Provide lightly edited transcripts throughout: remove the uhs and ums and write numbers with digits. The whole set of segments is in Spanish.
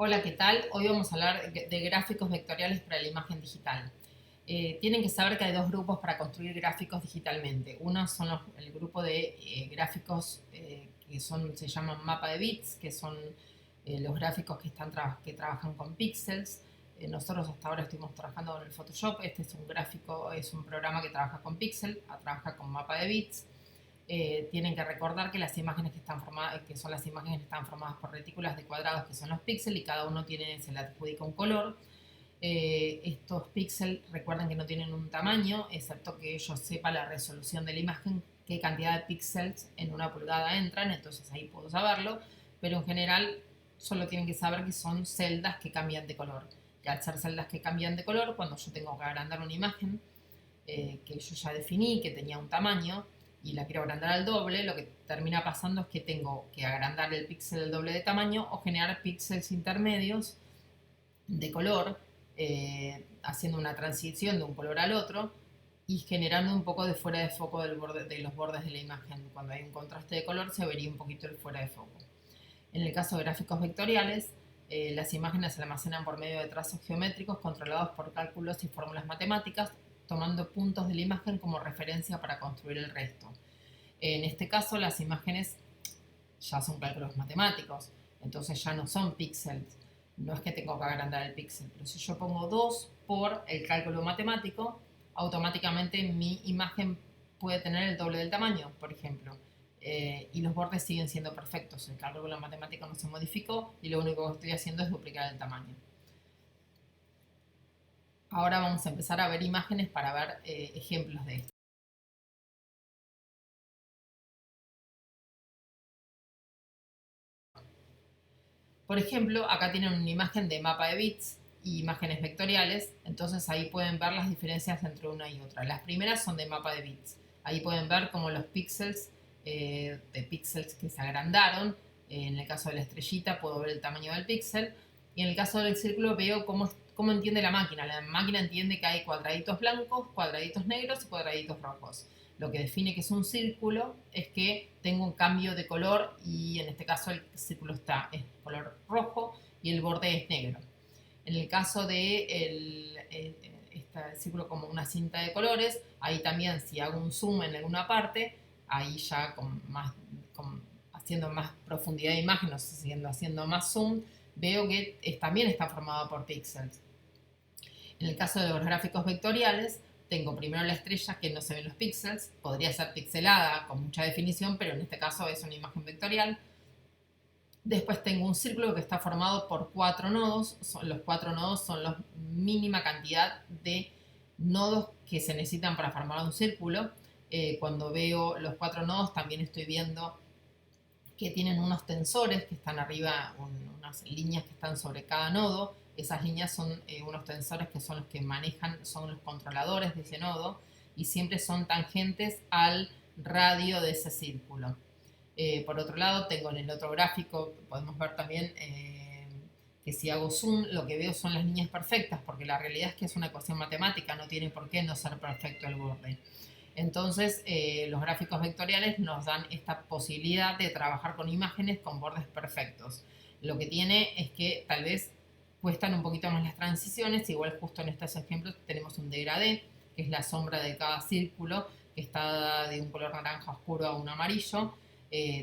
Hola, ¿qué tal? Hoy vamos a hablar de gráficos vectoriales para la imagen digital. Tienen que saber que hay dos grupos para construir gráficos digitalmente. Uno son el grupo de gráficos se llaman mapa de bits, que son los gráficos que trabajan con píxeles. Nosotros hasta ahora estuvimos trabajando con el Photoshop. Este es es un programa que trabaja con píxeles, trabaja con mapa de bits. Tienen que recordar que las imágenes que son las imágenes que están formadas por retículas de cuadrados que son los píxeles y cada uno se le adjudica un color. Estos píxeles recuerden que no tienen un tamaño, excepto que yo sepa la resolución de la imagen, qué cantidad de píxeles en una pulgada entran, entonces ahí puedo saberlo, pero en general solo tienen que saber que son celdas que cambian de color. Y al ser celdas que cambian de color, cuando yo tengo que agrandar una imagen que yo ya definí, que tenía un tamaño, y la quiero agrandar al doble, lo que termina pasando es que tengo que agrandar el píxel al doble de tamaño o generar píxeles intermedios de color, haciendo una transición de un color al otro y generando un poco de fuera de foco de los bordes de la imagen. Cuando hay un contraste de color se vería un poquito el fuera de foco. En el caso de gráficos vectoriales, las imágenes se almacenan por medio de trazos geométricos controlados por cálculos y fórmulas matemáticas, tomando puntos de la imagen como referencia para construir el resto. En este caso, las imágenes ya son cálculos matemáticos, entonces ya no son píxeles. No es que tengo que agrandar el píxel, pero si yo pongo 2 por el cálculo matemático, automáticamente mi imagen puede tener el doble del tamaño, por ejemplo. Y los bordes siguen siendo perfectos. El cálculo matemático no se modificó y lo único que estoy haciendo es duplicar el tamaño. Ahora vamos a empezar a ver imágenes para ver ejemplos de esto. Por ejemplo, acá tienen una imagen de mapa de bits y imágenes vectoriales, entonces ahí pueden ver las diferencias entre una y otra. Las primeras son de mapa de bits. Ahí pueden ver cómo los píxeles, de píxeles que se agrandaron, en el caso de la estrellita puedo ver el tamaño del píxel, y en el caso del círculo veo cómo entiende la máquina. La máquina entiende que hay cuadraditos blancos, cuadraditos negros y cuadraditos rojos. Lo que define que es un círculo es que tengo un cambio de color y en este caso el círculo es color rojo y el borde es negro. En el caso de este círculo como una cinta de colores, ahí también si hago un zoom en alguna parte, ahí ya haciendo más profundidad de imagen, o haciendo más zoom, veo que también está formado por píxeles. En el caso de los gráficos vectoriales, tengo primero la estrella que no se ven los píxeles, podría ser pixelada con mucha definición, pero en este caso es una imagen vectorial. Después tengo un círculo que está formado por 4 nodos. Los 4 nodos son la mínima cantidad de nodos que se necesitan para formar un círculo. Cuando veo los 4 nodos también estoy viendo que tienen unos tensores que están arriba, unas líneas que están sobre cada nodo. Esas líneas son unos tensores que son los que manejan, son los controladores de ese nodo y siempre son tangentes al radio de ese círculo. Por otro lado, tengo en el otro gráfico, podemos ver también que si hago zoom, lo que veo son las líneas perfectas, porque la realidad es que es una ecuación matemática, no tiene por qué no ser perfecto el borde. Entonces, los gráficos vectoriales nos dan esta posibilidad de trabajar con imágenes con bordes perfectos. Lo que tiene es que tal vez cuestan un poquito más las transiciones, igual justo en estos ejemplos tenemos un degradé, que es la sombra de cada círculo, que está de un color naranja oscuro a un amarillo,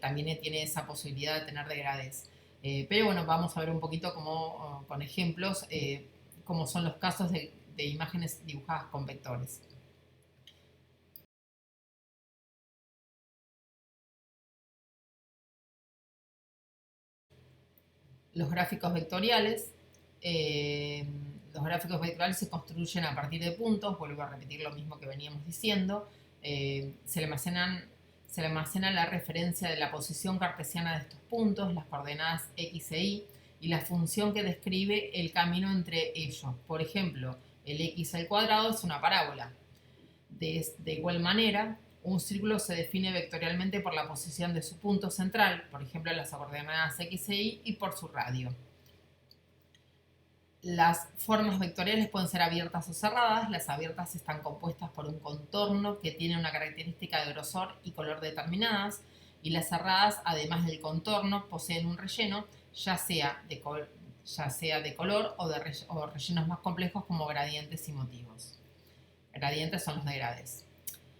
también tiene esa posibilidad de tener degradés. Pero bueno, vamos a ver un poquito cómo, con ejemplos, cómo son los casos de imágenes dibujadas con vectores. Los gráficos vectoriales. Los gráficos vectoriales se construyen a partir de puntos, vuelvo a repetir lo mismo que veníamos diciendo. Se almacena la referencia de la posición cartesiana de estos puntos, las coordenadas x e y la función que describe el camino entre ellos. Por ejemplo, el x al cuadrado es una parábola. De igual manera, un círculo se define vectorialmente por la posición de su punto central, por ejemplo, las coordenadas x e y por su radio. Las formas vectoriales pueden ser abiertas o cerradas. Las abiertas están compuestas por un contorno que tiene una característica de grosor y color determinadas, y las cerradas, además del contorno, poseen un relleno, ya sea ya sea de color o rellenos más complejos como gradientes y motivos. Gradientes son los degradés.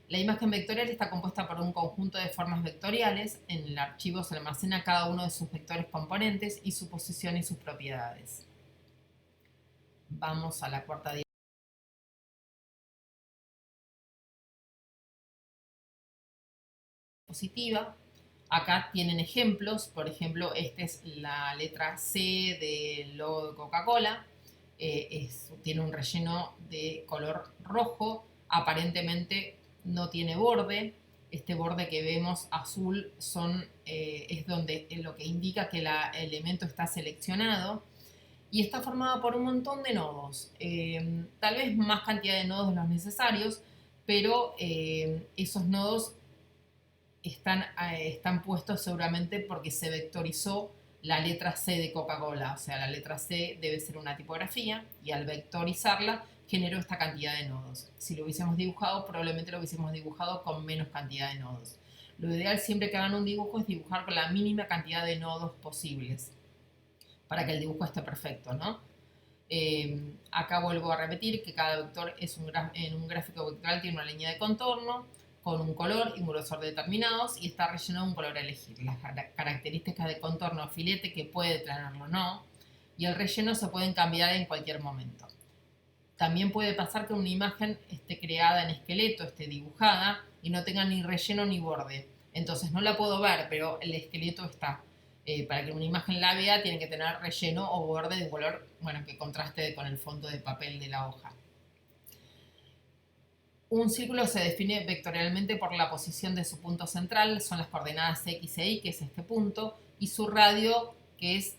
La imagen vectorial está compuesta por un conjunto de formas vectoriales. En el archivo se almacena cada uno de sus vectores componentes y su posición y sus propiedades. Vamos a la cuarta diapositiva. Acá tienen ejemplos, por ejemplo, esta es la letra C del logo de Coca-Cola, tiene un relleno de color rojo, aparentemente no tiene borde, este borde que vemos azul es lo que indica que el elemento está seleccionado y está formado por un montón de nodos, tal vez más cantidad de nodos de los necesarios, pero esos nodos están puestos seguramente porque se vectorizó la letra C de Coca-Cola, o sea, la letra C debe ser una tipografía y al vectorizarla generó esta cantidad de nodos. Si lo hubiésemos dibujado, probablemente lo hubiésemos dibujado con menos cantidad de nodos. Lo ideal siempre que hagan un dibujo es dibujar con la mínima cantidad de nodos posibles para que el dibujo esté perfecto, ¿no? Acá vuelvo a repetir que cada vector en un gráfico vectorial tiene una línea de contorno con un color y un grosor determinados y está relleno de un color a elegir. Las características de contorno o filete que puede tenerlo o no, y el relleno se pueden cambiar en cualquier momento. También puede pasar que una imagen esté creada en esqueleto, esté dibujada y no tenga ni relleno ni borde. Entonces no la puedo ver, pero el esqueleto está. Para que una imagen la vea tiene que tener relleno o borde de un color, bueno, que contraste con el fondo de papel de la hoja. Un círculo se define vectorialmente por la posición de su punto central, son las coordenadas X e Y, que es este punto, y su radio, que es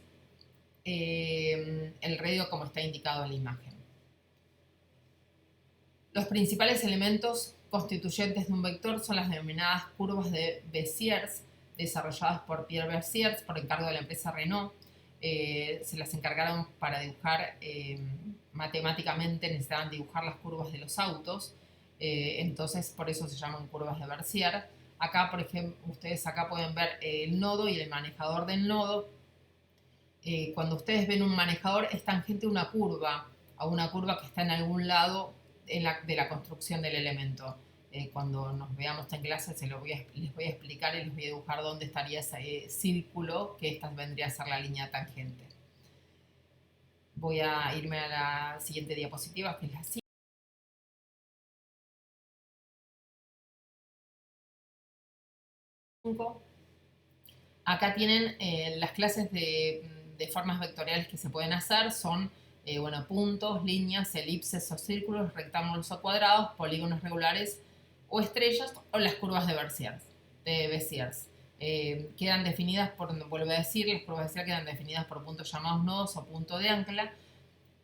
el radio como está indicado en la imagen. Los principales elementos constituyentes de un vector son las denominadas curvas de Béziers, desarrolladas por Pierre Béziers por encargo de la empresa Renault. Se las encargaron para dibujar matemáticamente, necesitaban dibujar las curvas de los autos. Entonces por eso se llaman curvas de Bézier. Acá, por ejemplo, ustedes acá pueden ver el nodo y el manejador del nodo. Cuando ustedes ven un manejador es tangente a una curva que está en algún lado de la construcción del elemento. Cuando nos veamos en clase les voy a explicar y les voy a dibujar dónde estaría ese círculo, que esta vendría a ser la línea tangente. Voy a irme a la siguiente diapositiva, que es la 5. Acá tienen las clases de formas vectoriales que se pueden hacer. Son puntos, líneas, elipses o círculos, rectángulos o cuadrados, polígonos regulares o estrellas, o las curvas de Béziers. Quedan definidas vuelvo a decir, las curvas de Béziers quedan definidas por puntos llamados nodos o punto de ancla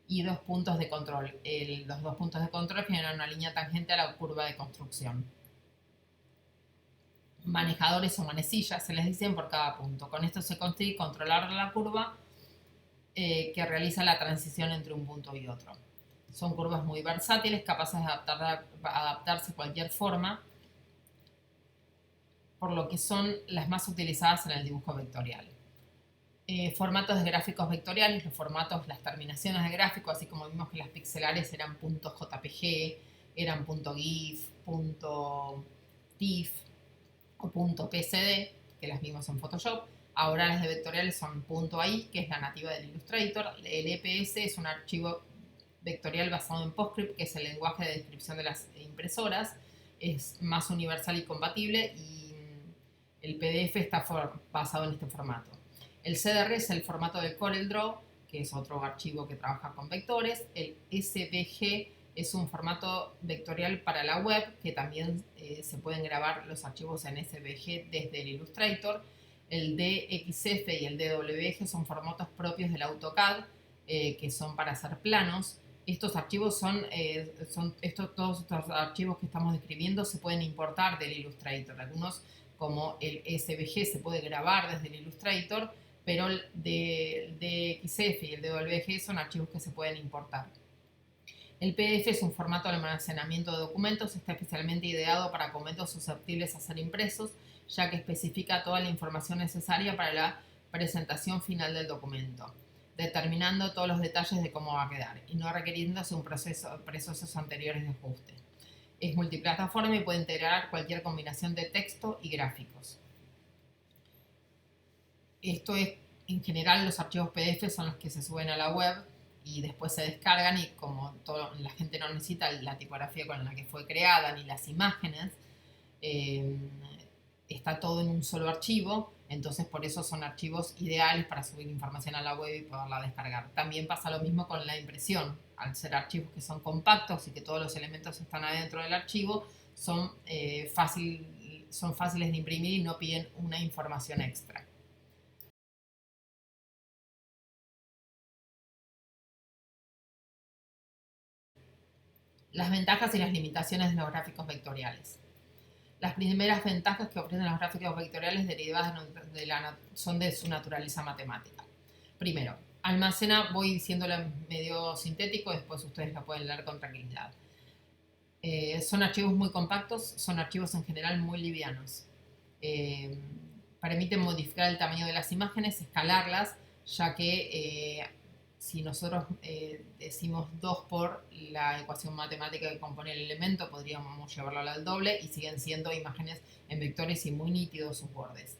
y dos puntos de control. Los dos puntos de control generan una línea tangente a la curva de construcción. Manejadores o manecillas se les dicen por cada punto. Con esto se consigue controlar la curva que realiza la transición entre un punto y otro. Son curvas muy versátiles, capaces de adaptarse a cualquier forma, por lo que son las más utilizadas en el dibujo vectorial. Formatos de gráficos vectoriales, las terminaciones de gráfico, así como vimos que las pixelares eran .jpg, eran .gif, .tif o .psd, que las vimos en Photoshop. Ahora las de vectoriales son .ai, que es la nativa del Illustrator. El EPS es un archivo vectorial basado en PostScript, que es el lenguaje de descripción de las impresoras. Es más universal y compatible, y el PDF está basado en este formato. El CDR es el formato de CorelDRAW, que es otro archivo que trabaja con vectores. El SVG es un formato vectorial para la web, que también se pueden grabar los archivos en SVG desde el Illustrator. El DXF y el DWG son formatos propios del AutoCAD, que son para hacer planos. Estos archivos todos estos archivos que estamos describiendo se pueden importar del Illustrator. Algunos, como el SVG, se puede grabar desde el Illustrator, pero el DXF y el DWG son archivos que se pueden importar. El PDF es un formato de almacenamiento de documentos, está especialmente ideado para documentos susceptibles a ser impresos, ya que especifica toda la información necesaria para la presentación final del documento. determinando todos los detalles de cómo va a quedar y no requiriéndose procesos anteriores de ajuste. Es multiplataforma y puede integrar cualquier combinación de texto y gráficos. Esto es, en general, los archivos PDF son los que se suben a la web y después se descargan, y como la gente no necesita la tipografía con la que fue creada ni las imágenes, está todo en un solo archivo, entonces por eso son archivos ideales para subir información a la web y poderla descargar. También pasa lo mismo con la impresión. Al ser archivos que son compactos y que todos los elementos están adentro del archivo, son fáciles de imprimir y no piden una información extra. Las ventajas y las limitaciones de los gráficos vectoriales. Las primeras ventajas que ofrecen los gráficos vectoriales derivadas son de su naturaleza matemática. Primero, almacena, voy diciéndolo medio sintético, después ustedes lo pueden leer con tranquilidad. Son archivos muy compactos, son archivos en general muy livianos. Permiten modificar el tamaño de las imágenes, escalarlas, ya que si nosotros decimos 2 por la ecuación matemática que compone el elemento, podríamos llevarlo al doble y siguen siendo imágenes en vectores y muy nítidos sus bordes.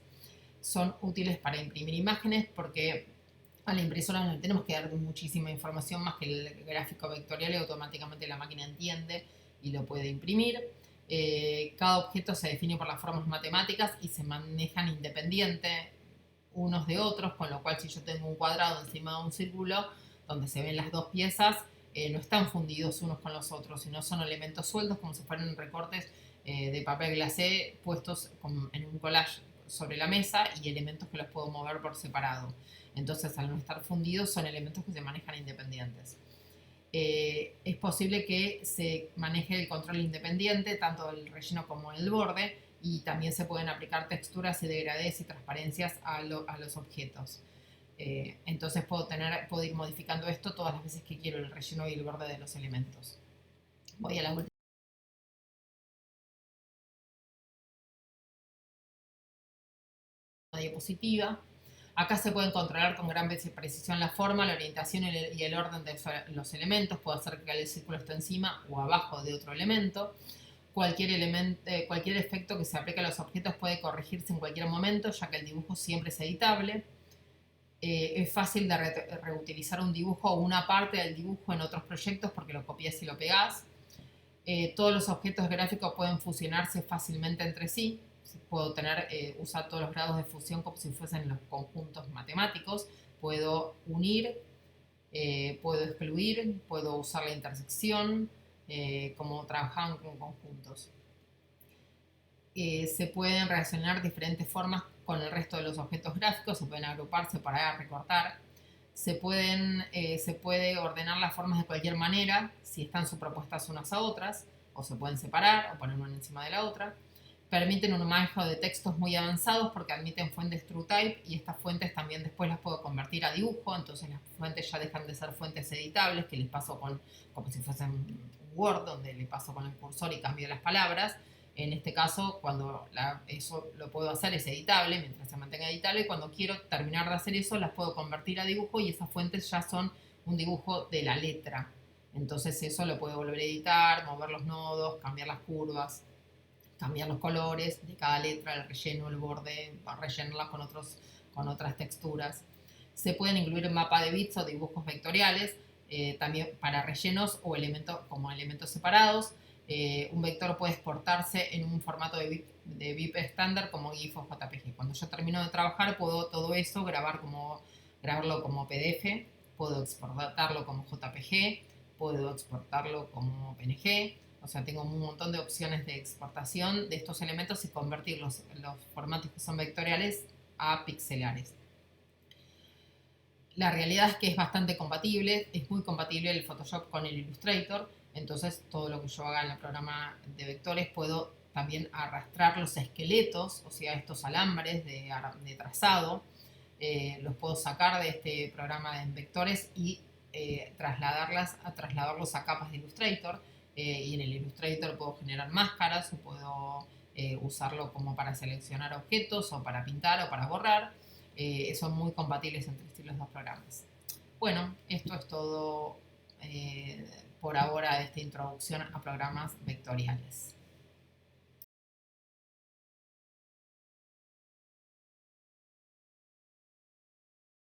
Son útiles para imprimir imágenes porque a la impresora no le tenemos que dar muchísima información más que el gráfico vectorial, y automáticamente la máquina entiende y lo puede imprimir. Cada objeto se define por las formas matemáticas y se manejan independientes unos de otros, con lo cual si yo tengo un cuadrado encima de un círculo donde se ven las dos piezas, no están fundidos unos con los otros, sino son elementos sueltos como si fueran recortes de papel glacé puestos en un collage sobre la mesa, y elementos que los puedo mover por separado. Entonces, al no estar fundidos, son elementos que se manejan independientes. Es posible que se maneje el control independiente, tanto del relleno como del borde, y también se pueden aplicar texturas y degradés y transparencias a los objetos. Entonces puedo ir modificando esto todas las veces que quiero, el relleno y el borde de los elementos. Voy a la última diapositiva. Acá se pueden controlar con gran precisión la forma, la orientación y el orden de los elementos. Puedo hacer que el círculo esté encima o abajo de otro elemento. Cualquier efecto que se aplique a los objetos puede corregirse en cualquier momento, ya que el dibujo siempre es editable. Es fácil de reutilizar un dibujo o una parte del dibujo en otros proyectos porque lo copias y lo pegás. Todos los objetos gráficos pueden fusionarse fácilmente entre sí. Puedo usar todos los grados de fusión como si fuesen los conjuntos matemáticos. Puedo unir, puedo excluir, puedo usar la intersección, como trabajaban con conjuntos. Se pueden relacionar diferentes formas con el resto de los objetos gráficos, se pueden agrupar, separar, recortar. Se puede ordenar las formas de cualquier manera si están superpuestas unas a otras, o se pueden separar o poner una encima de la otra. Permiten un manejo de textos muy avanzados porque admiten fuentes TrueType, y estas fuentes también después las puedo convertir a dibujo, entonces las fuentes ya dejan de ser fuentes editables, que les paso como si fuesen Word, donde le paso con el cursor y cambio las palabras. En este caso, cuando eso lo puedo hacer, es editable, mientras se mantenga editable. Cuando quiero terminar de hacer eso, las puedo convertir a dibujo y esas fuentes ya son un dibujo de la letra. Entonces eso lo puedo volver a editar, mover los nodos, cambiar las curvas, cambiar los colores de cada letra, el relleno, el borde, rellenarlas con otras texturas. Se pueden incluir mapa de bits o dibujos vectoriales, también para rellenos o como elementos separados. Un vector puede exportarse en un formato de BIP estándar como GIF o JPG. Cuando yo termino de trabajar, puedo todo eso grabarlo como PDF, puedo exportarlo como JPG, puedo exportarlo como PNG. O sea, tengo un montón de opciones de exportación de estos elementos y convertir los formatos que son vectoriales a pixelares. La realidad es que es bastante compatible, es muy compatible el Photoshop con el Illustrator. Entonces, todo lo que yo haga en el programa de vectores, puedo también arrastrar los esqueletos, o sea, estos alambres de trazado, los puedo sacar de este programa en vectores y trasladarlos a capas de Illustrator. Y en el Illustrator puedo generar máscaras, o puedo usarlo como para seleccionar objetos, o para pintar, o para borrar. Son muy compatibles entre los dos programas. Bueno, esto es todo por ahora de esta introducción a programas vectoriales.